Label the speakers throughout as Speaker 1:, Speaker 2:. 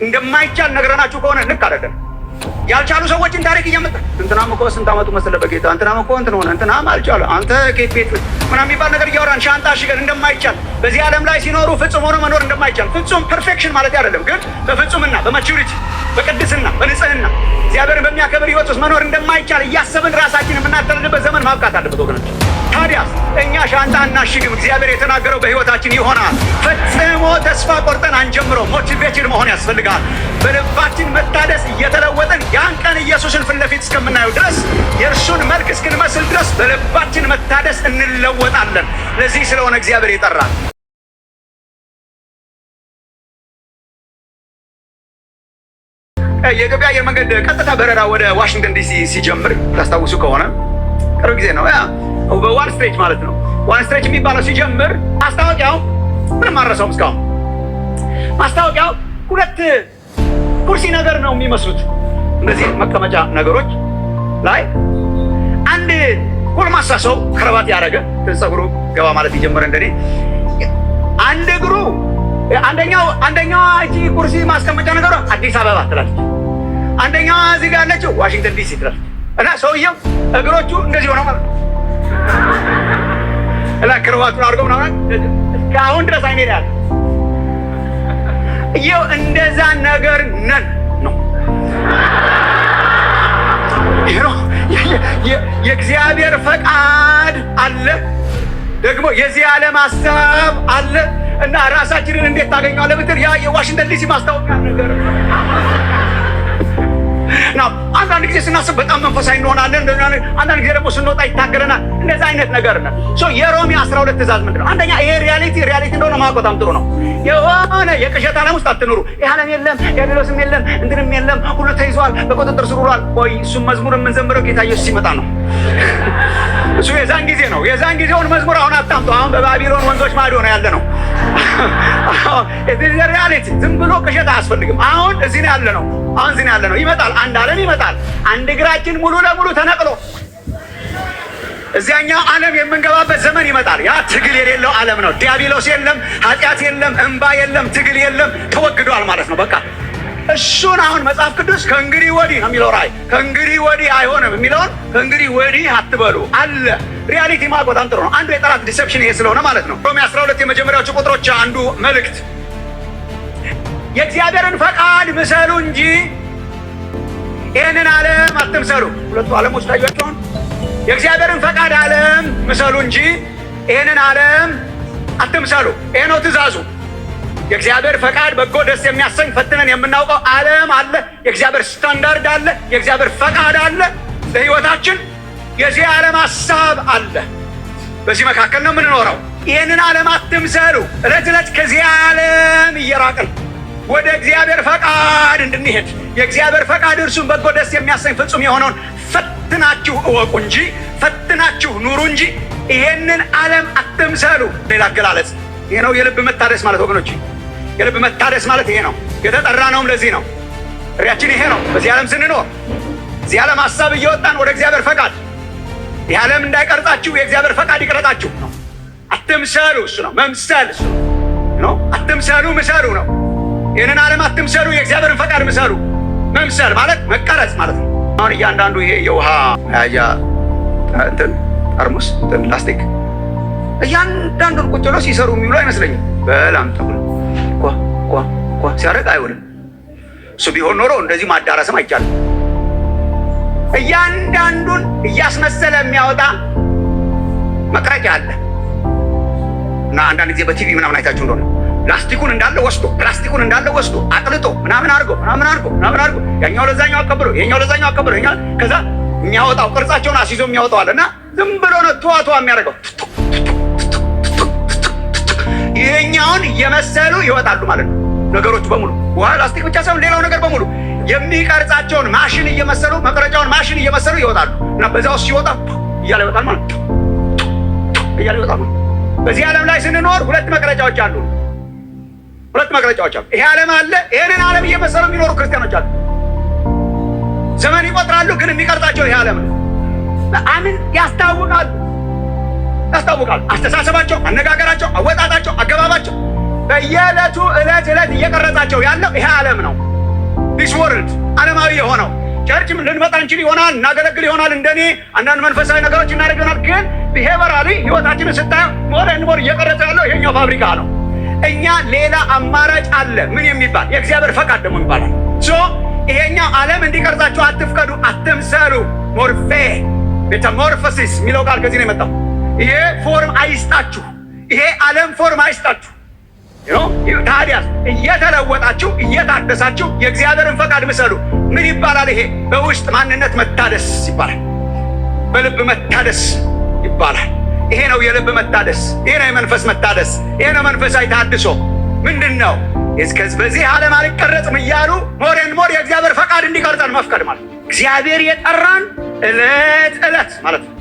Speaker 1: እንደማይቻል ነገረናችሁ ከሆነ ልክ አይደለም። ያልቻሉ ሰዎችን ታሪክ እያመጣ እንትናም እኮ ስንት ዓመቱ መሰለ በጌታ እንትናም እኮ እንትን ሆነ እንትናም አልቻለ አንተ ቤት ምናምን የሚባል ነገር እያወራን ሻንጣ አሽገን እንደማይቻል በዚህ ዓለም ላይ ሲኖሩ ፍጹም ሆኖ መኖር እንደማይቻል ፍጹም ፐርፌክሽን ማለት አይደለም፣ ግን በፍጹምና በማቹሪቲ በቅድስና በንጽህና እግዚአብሔርን በሚያከብር ሕይወት ውስጥ መኖር እንደማይቻል እያሰብን ራሳችን የምናጠልልበት ዘመን ማብቃት አለበት ወገኖች። ታዲያ እኛ ሻንጣ እናሽግም፣ እግዚአብሔር የተናገረው በሕይወታችን ይሆናል። ፈጽሞ ተስፋ ቆርጠን አንጀምረው። ሞቲቬትድ መሆን ያስፈልጋል። በልባችን መታደስ እየተለወጠን ያን ቀን ኢየሱስን ፊት ለፊት እስከምናየው ድረስ የእርሱን መልክ እስክንመስል ድረስ በልባችን መታደስ እንለወጣለን። ለዚህ ስለሆነ እግዚአብሔር ይጠራል። የኢትዮጵያ አየር መንገድ ቀጥታ በረራ ወደ ዋሽንግተን ዲሲ ሲጀምር ታስታውሱ ከሆነ ቅርብ ጊዜ ነው። በዋን ስትሬች ማለት ነው። ዋን ስትሬች የሚባለው ሲጀምር ማስታወቂያው ምንም አልረሳውም እስካሁን። ማስታወቂያው ሁለት ኩርሲ ነገር ነው የሚመስሉት። እነዚህ መቀመጫ ነገሮች ላይ አንድ ጎልማሳ ሰው ከረባት ያደረገ ፀጉሩ ገባ ማለት የጀመረ እንደኔ አንድ እግሩ አንደኛዋ እቺ ኩርሲ ማስቀመጫ ነገሯ አዲስ አበባ ትላለች፣ አንደኛዋ እዚህ ጋር ያለችው ዋሽንግተን ዲሲ ትላለች። እና ሰውየው እግሮቹ እንደዚህ ሆነው ማለት ነው እና ከረባቱን አድርገው ምናምን እስካሁን ድረስ አይኔ ያለ ይኸው እንደዛ ነገር ነን ነው። የእግዚአብሔር ፈቃድ አለ፣ ደግሞ የዚህ ዓለም ሀሳብ አለ። እና ራሳችንን እንዴት ታገኘዋለህ ብትል ያ የዋሽንግተን ዲሲ ማስታወቂያ ነገር ነው። አንዳንድ ጊዜ ስናስብ በጣም መንፈሳዊ እንሆናለን፣ አንዳንድ ጊዜ ደግሞ ስንወጣ ይታገለናል። እንደዛ አይነት ነገር ነው። የሮሜ 12 ትእዛዝ ምንድን ነው? አንደኛ ይሄ ሪያሊቲ እንደሆነ ማወቅ በጣም ጥሩ ነው። የሆነ የቅዠት ዓለም ውስጥ አትኑሩ። ይህ ዓለም የለም፣ ዲያብሎስም የለም፣ እንትንም የለም፣ ሁሉ ተይዟል፣ በቁጥጥር ስር ውሏል። ቆይ እሱም መዝሙር የምንዘምረው ጌታ ኢየሱስ ሲመጣ ነው። እሱ የዛን ጊዜ ነው። የዛን ጊዜውን መዝሙር አሁን አታምጡ። አሁን በባቢሎን ወንዞች ማዶ ነው ያለ ነው። ሪያሊቲ ዝም ብሎ ቅዠት አያስፈልግም። አሁን እዚህ ነው ያለ ነው። አሁን እዚህ ነው ያለ ነው። ይመጣል፣ አንድ ዓለም ይመጣል። አንድ እግራችን ሙሉ ለሙሉ ተነቅሎ እዚያኛው ዓለም የምንገባበት ዘመን ይመጣል። ያ ትግል የሌለው ዓለም ነው። ዲያብሎስ የለም፣ ኃጢአት የለም፣ እንባ የለም፣ ትግል የለም፣ ተወግዷል ማለት ነው። በቃ እሱን አሁን መጽሐፍ ቅዱስ ከእንግዲህ ወዲህ ነው የሚለው። ራእይ ከእንግዲህ ወዲህ አይሆንም የሚለውን ከእንግዲህ ወዲህ አትበሉ አለ። ሪያሊቲ ማወቅ በጣም ጥሩ ነው። አንዱ የጠላት ዲሰፕሽን ይሄ ስለሆነ ማለት ነው። ሮሜ 12 የመጀመሪያዎቹ ቁጥሮች አንዱ መልእክት የእግዚአብሔርን ፈቃድ ምሰሉ እንጂ ይህንን ዓለም አትምሰሉ። ሁለቱ ዓለሞች ታያቸውን። የእግዚአብሔርን ፈቃድ ዓለም ምሰሉ እንጂ ይህንን ዓለም አትምሰሉ። ይሄ ነው ትእዛዙ። የእግዚአብሔር ፈቃድ በጎ ደስ የሚያሰኝ ፈትነን የምናውቀው ዓለም አለ። የእግዚአብሔር ስታንዳርድ አለ። የእግዚአብሔር ፈቃድ አለ ለሕይወታችን። የዚህ ዓለም ሀሳብ አለ። በዚህ መካከል ነው የምንኖረው። ይህንን ዓለም አትምሰሉ። ዕለት ዕለት ከዚህ ዓለም እየራቅን ወደ እግዚአብሔር ፈቃድ እንድንሄድ የእግዚአብሔር ፈቃድ እርሱን በጎ ደስ የሚያሰኝ ፍጹም የሆነውን ፈትናችሁ እወቁ እንጂ ፈትናችሁ ኑሩ እንጂ ይሄንን ዓለም አትምሰሉ። ሌላ አገላለጽ ይሄ ነው የልብ መታደስ ማለት ወገኖች። የልብ መታደስ ማለት ይሄ ነው። የተጠራ ነውም ለዚህ ነው። ሪያችን ይሄ ነው። በዚህ ዓለም ስንኖር እዚህ ዓለም ሀሳብ እየወጣን ወደ እግዚአብሔር ፈቃድ ይህ ዓለም እንዳይቀርጻችሁ የእግዚአብሔር ፈቃድ ይቅረጻችሁ ነው። አትምሰሉ እሱ ነው። መምሰል እሱ ነው። አትምሰሉ ምሰሉ ነው። ይህንን ዓለም አትምሰሉ፣ የእግዚአብሔርን ፈቃድ ምሰሉ። መምሰል ማለት መቀረጽ ማለት ነው። አሁን እያንዳንዱ ይሄ የውሃ መያዣ እንትን ጠርሙስ እንትን ላስቲክ እያንዳንዱን ቁጭ ብለው ሲሰሩ የሚውሉ አይመስለኝም። በላም ተብሎ ኳ ሲያደርግ አይውልም። እሱ ቢሆን ኖሮ እንደዚህ ማዳረስም አይቻልም። እያንዳንዱን እያስመሰለ የሚያወጣ መቅረጫ አለ እና አንዳንድ ጊዜ በቲቪ ምናምን አይታችሁ እንደሆነ ላስቲኩን እንዳለ ወስዶ አቅልጦ ምናምን አድርጎ ያኛው ለዛኛው አቀብሎ የኛው ለዛኛው አቀብሎ ከዛ የሚያወጣው ቅርጻቸውን አስይዞ የሚያወጣው አለና ዝም ብሎ ነው ተዋቷ የሚያደርገው። ይሄኛውን እየመሰሉ ይወጣሉ ማለት ነው። ነገሮቹ በሙሉ ውሃ፣ ላስቲክ ብቻ ሳይሆን ሌላው ነገር በሙሉ የሚቀርጻቸውን ማሽን እየመሰሉ መቅረጫውን ማሽን እየመሰሉ ይወጣሉ እና በዛው ሲወጣ እያለ ይወጣል ማለት ነው። እያለ ይወጣል። በዚህ ዓለም ላይ ስንኖር ሁለት መቅረጫዎች አሉ። ይሄ ዓለም አለ። ይሄንን ዓለም እየመሰሉ የሚኖሩ ክርስቲያኖች አሉ። ዘመን ይቆጥራሉ፣ ግን የሚቀርጻቸው ይሄ ዓለም ነው። አምን ያስታውቃሉ። አስተሳሰባቸው፣ አነጋገራቸው፣ አወጣጣቸው፣ አገባባቸው በየዕለቱ ዕለት እየቀረጻቸው ያለው ይሄ ዓለም ነው። ወርልድ ዓለማዊ የሆነው ቸርች ልንመጣ እንችል ይሆናል፣ እናገለግል ይሆናል፣ እንደኔ አንዳንድ መንፈሳዊ ነገሮች እናደርግ ይሆናል። ግን ቢሄቨራሊ ህይወታችንን ስታየው ሞር እየቀረጸ ያለው ይሄኛው ፋብሪካ ነው። እኛ ሌላ አማራጭ አለ። ምን የሚባል የእግዚአብሔር ፈቃድ ደግሞ ይባላል። ይሄኛው ዓለም እንዲቀርጻችሁ አትፍቀዱ፣ አትምሰሉ። ሞርፌ ሜታሞርፎሲስ የሚለው ቃል ከዚህ ነው የመጣው። ይሄ ፎርም አይስጣችሁ፣ ይሄ ዓለም ፎርም አይስጣችሁ። ታዲያስ እየተለወጣችሁ እየታደሳችሁ የእግዚአብሔርን ፈቃድ ምሰሉ። ምን ይባላል? ይሄ በውስጥ ማንነት መታደስ ይባላል። በልብ መታደስ ይባላል። ይሄ ነው የልብ መታደስ፣ ይሄ ነው የመንፈስ መታደስ፣ ይሄ ነው መንፈሳዊ ታድሶ። ምንድን ነው? በዚህ ዓለም አልቀረጽም እያሉ ሞር የእግዚአብሔር ፈቃድ እንዲቀርጸን መፍቀድ ማለት እግዚአብሔር የጠራን ዕለት ዕለት ማለት ነው።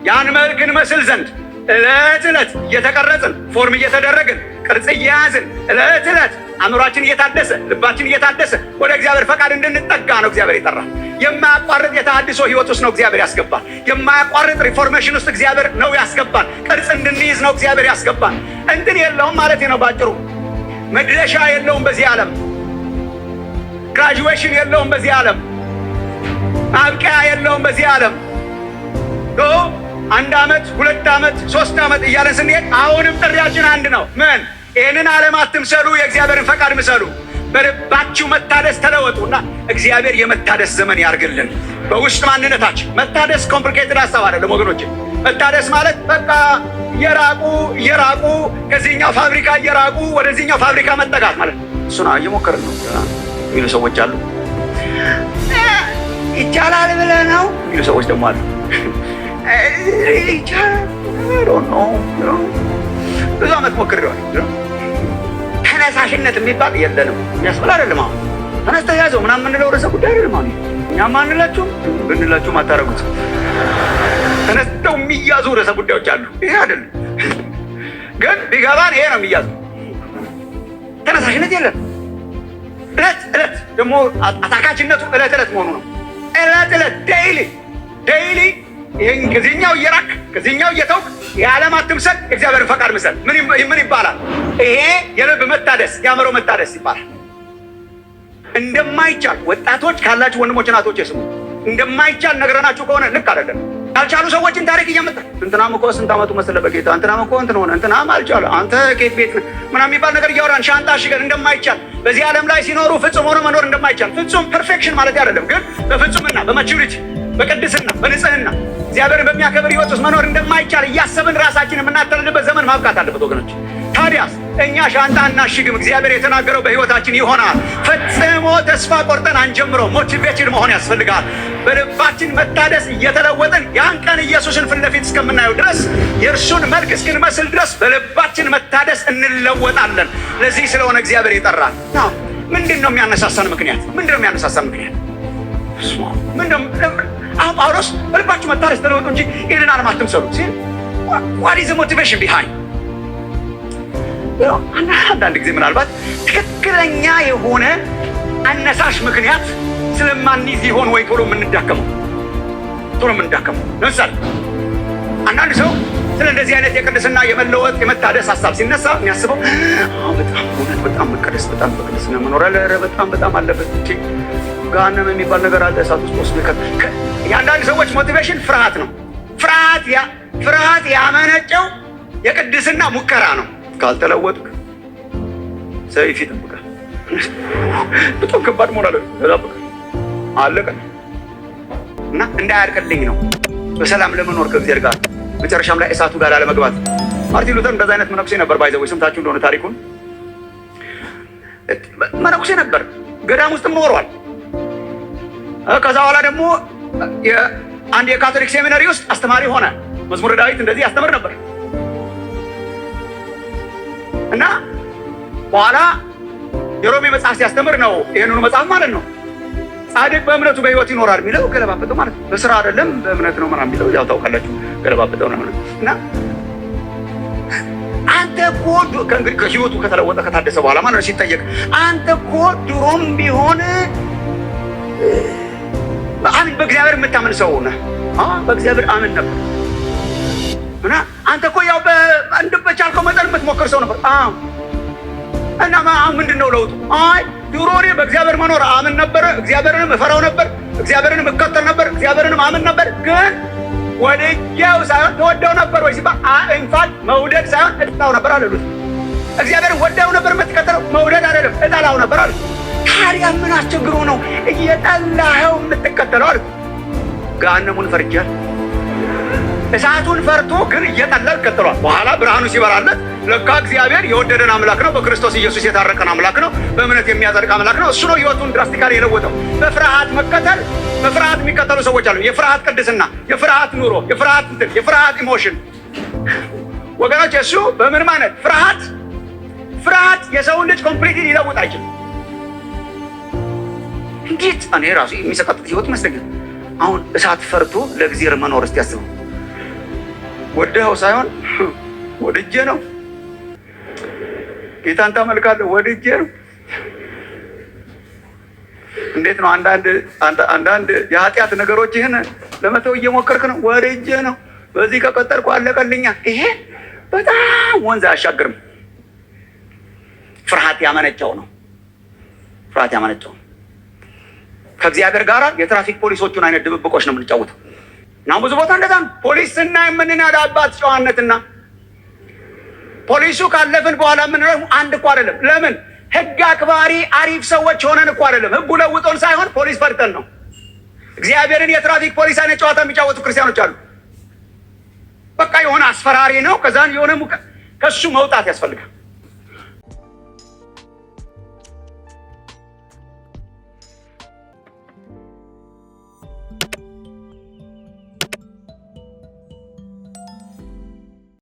Speaker 1: ያን መልክ እንመስል ዘንድ ዕለት ዕለት እየተቀረጽን ፎርም እየተደረግን ቅርጽ እየያዝን ዕለት ዕለት አእምሯችን እየታደሰ ልባችን እየታደሰ ወደ እግዚአብሔር ፈቃድ እንድንጠጋ ነው እግዚአብሔር የጠራን። የማያቋርጥ የተሃድሶ ህይወት ውስጥ ነው እግዚአብሔር ያስገባን። የማያቋርጥ ሪፎርሜሽን ውስጥ እግዚአብሔር ነው ያስገባን። ቅርጽ እንድንይዝ ነው እግዚአብሔር ያስገባን። እንትን የለውም ማለት ነው ባጭሩ። መድረሻ የለውም በዚህ ዓለም። ግራጁዌሽን የለውም በዚህ ዓለም። ማብቂያ የለውም በዚህ ዓለም። አንድ ዓመት 2 ዓመት 3 ዓመት እያለን ስንሄድ አሁንም ጥሪያችን አንድ ነው። ምን? ይህንን ዓለም አትምሰሉ፣ የእግዚአብሔርን ፈቃድ ምሰሉ። በልባችሁ መታደስ ተለወጡና እግዚአብሔር የመታደስ ዘመን ያርግልን። በውስጥ ማንነታችን መታደስ ኮምፕሊኬትድ ሀሳብ አይደለም ወገኖች። መታደስ ማለት በቃ እየራቁ ከዚህኛው ፋብሪካ እየራቁ ወደዚህኛው ፋብሪካ መጠጋት ማለት ነው። እሱና እየሞከርን ነው የሚሉ ሰዎች አሉ። ይቻላል ብለህ ነው የሚሉ ሰዎች ደግሞ አሉ። ብዙ ዓመት ሞክሬዋል። ተነሳሽነት የሚባል የለንም የሚያስብል አይደለም። አሁን ተነስተህ ያዘው ምናምን የምንለው ርዕሰ ጉዳይ አይደለም። አሁን እኛም አንላችሁም ብንላችሁም አታረጉት። ተነስተው የሚያዙ ርዕሰ ጉዳዮች አሉ። ይሄ አይደለም ግን ቢገባን ይሄ ነው የሚያዙ። ተነሳሽነት የለም። ዕለት ዕለት ደግሞ አታካችነቱ ዕለት ዕለት መሆኑ ነው። ዕለት ዕለት ዴይሊ ይሄን ከዚህኛው እየራክ ከዚህኛው እየተውክ የዓለም አትምሰል፣ የእግዚአብሔርን ፈቃድ ምሰል። ምን ይባላል? ይሄ የልብ መታደስ የአእምሮ መታደስ ይባላል። እንደማይቻል ወጣቶች ካላችሁ ወንድሞች እናቶች ስሙ። እንደማይቻል ነግረናችሁ ከሆነ ልክ አይደለም። ያልቻሉ ሰዎችን ታሪክ እያመጣ እንትናም እኮ ስንት ዓመቱ መሰለ በጌታ እንትናም እኮ እንትን ሆነ እንትናም አልቻለ አንተ ኬት ቤት ምናምን የሚባል ነገር እያወራን ሻንጣ አሽገን እንደማይቻል በዚህ ዓለም ላይ ሲኖሩ ፍጹም ሆኖ መኖር እንደማይቻል። ፍጹም ፐርፌክሽን ማለት አይደለም፣ ግን በፍጹምና በማቹሪቲ በቅድስና በንጽህና እግዚአብሔርን በሚያከብር ህይወት ውስጥ መኖር እንደማይቻል እያሰብን ራሳችን የምናታልልበት ዘመን ማብቃት አለበት ወገኖች። ታዲያስ እኛ ሻንጣ እናሽግም። እግዚአብሔር የተናገረው በህይወታችን ይሆናል። ፈጽሞ ተስፋ ቆርጠን አንጀምረው። ሞቲቬትድ መሆን ያስፈልጋል። በልባችን መታደስ እየተለወጥን ያን ቀን ኢየሱስን ፊት ለፊት እስከምናየው ድረስ የእርሱን መልክ እስክንመስል ድረስ በልባችን መታደስ እንለወጣለን። ለዚህ ስለሆነ እግዚአብሔር ይጠራል። ምንድን ነው የሚያነሳሳን ምክንያት? አሁን ጳውሎስ በልባችሁ መታደስ ተለወጡ እንጂ ይህንን ዓለም አትምሰሉ ሲል what is the motivation behind? አንዳንድ ጊዜ ምናልባት ትክክለኛ የሆነ አነሳሽ ምክንያት ስለማንይዝ ይሆን ወይ ቶሎ የምንዳከመው። ለምሳሌ አንዳንድ ሰው ስለ እንደዚህ አይነት የቅድስና የመለወጥ የመታደስ ሀሳብ ሲነሳ የሚያስበው በጣም መቀደስ በጣም በቅድስና መኖር በጣም አለበት እንጂ ገሃነም የሚባል ነገር አለ እሳት ውስጥ ወስዶ የአንዳንድ ሰዎች ሞቲቬሽን ፍርሃት ነው። ፍርሃት ያመነጨው የቅድስና ሙከራ ነው። ካልተለወጥክ ሰይፍ ይጠብቃል። በጣም ከባድ መሆን አለቀ እና እንዳያልቅልኝ ነው በሰላም ለመኖር ከእግዚአብሔር ጋር መጨረሻም ላይ እሳቱ ጋር ላለመግባት። ማርቲን ሉተር እንደዛ አይነት መነኩሴ ነበር። ባይዘው ሰምታችሁ እንደሆነ ታሪኩን መነኩሴ ነበር። ገዳም ውስጥም ኖሯል። ከዛ በኋላ ደግሞ አንድ የካቶሊክ ሴሚናሪ ውስጥ አስተማሪ ሆነ። መዝሙረ ዳዊት እንደዚህ ያስተምር ነበር እና በኋላ የሮሜ መጽሐፍ ሲያስተምር ነው ይሄንኑ መጽሐፍ ማለት ነው ጻድቅ በእምነቱ በሕይወት ይኖራል የሚለው ገለባበጠው ማለት ነው። በስራ አይደለም በእምነት ነው ምናምን የሚለው ያው ታውቃላችሁ፣ ገለባበጠው ነው እና አንተ እኮ ከእንግዲህ ከሕይወቱ ከተለወጠ ከታደሰ በኋላ ማለት ነው ሲጠየቅ አንተ እኮ ድሮም ቢሆን በእግዚአብሔር የምታምን ሰው ነህ። በእግዚአብሔር አምን ነበር እና አንተ እኮ ያው በቻልከው መጠን የምትሞክር ሰው ነበር። እና ምንድን ነው ለውጡ? አይ ድሮ እኔ በእግዚአብሔር መኖር አምን ነበረ፣ እግዚአብሔርንም እፈራው ነበር፣ እግዚአብሔርንም እከተል ነበር፣ እግዚአብሔርንም አምን ነበር። ግን ወደጃው ሳይሆን ተወደው ነበር ወይ ሲባል ኢንፋክት መውደድ ሳይሆን እጠላው ነበር አሉት። እግዚአብሔር ወደው ነበር የምትከተለው፣ መውደድ አይደለም እጠላው ነበር አሉት። ታዲያ ምን አስቸግሮ ነው እየጠላኸው የምትከተለው አሉት። ገሃነሙን ፈርጃል። እሳቱን ፈርቶ ግን እየጠላ ይከተሏል። በኋላ ብርሃኑ ሲበራለት ለካ እግዚአብሔር የወደደን አምላክ ነው፣ በክርስቶስ ኢየሱስ የታረቀን አምላክ ነው፣ በእምነት የሚያጸድቅ አምላክ ነው። እሱ ነው ህይወቱን ድራስቲካሊ የለወጠው። በፍርሃት መከተል፣ በፍርሃት የሚከተሉ ሰዎች አሉ። የፍርሃት ቅድስና፣ የፍርሃት ኑሮ፣ የፍርሃት እንትን፣ የፍርሃት ኢሞሽን ወገኖች። እሱ በምን ማለት ፍርሃት የሰውን ልጅ ኮምፕሊትሊ ሊለውጥ አይችልም። እንዴት እኔ ራሱ የሚሰቀጥጥ ህይወት ይመስለኛል። አሁን እሳት ፈርቶ ለእግዚአብሔር መኖር እስቲ ያስበው። ወደኸው ሳይሆን ወድጄ ነው ጌታን ታመልካለህ፣ ወድጄ ነው። እንዴት ነው አንዳንድ የኃጢአት ነገሮችህን ለመተው እየሞከርክ ነው? ወድጄ ነው። በዚህ ከቀጠልኩ አለቀልኛ። ይሄ በጣም ወንዝ አያሻግርም። ፍርሃት ያመነጨው ነው። ፍርሃት ያመነጨው ከእግዚአብሔር ጋር የትራፊክ ፖሊሶቹን አይነት ድብብቆች ነው የምንጫወተው። እና ብዙ ቦታ እንደዛ ነው። ፖሊስ ስናይ የምንናዳባት ጨዋነትና ፖሊሱ ካለፍን በኋላ የምንለው አንድ እኮ አይደለም። ለምን ህግ አክባሪ አሪፍ ሰዎች ሆነን እኮ አይደለም። ህጉ ለውጦን ሳይሆን ፖሊስ ፈርተን ነው። እግዚአብሔርን የትራፊክ ፖሊስ አይነት ጨዋታ የሚጫወቱ ክርስቲያኖች አሉ። በቃ የሆነ አስፈራሪ ነው፣ ከዛን የሆነ ከሱ መውጣት ያስፈልጋል።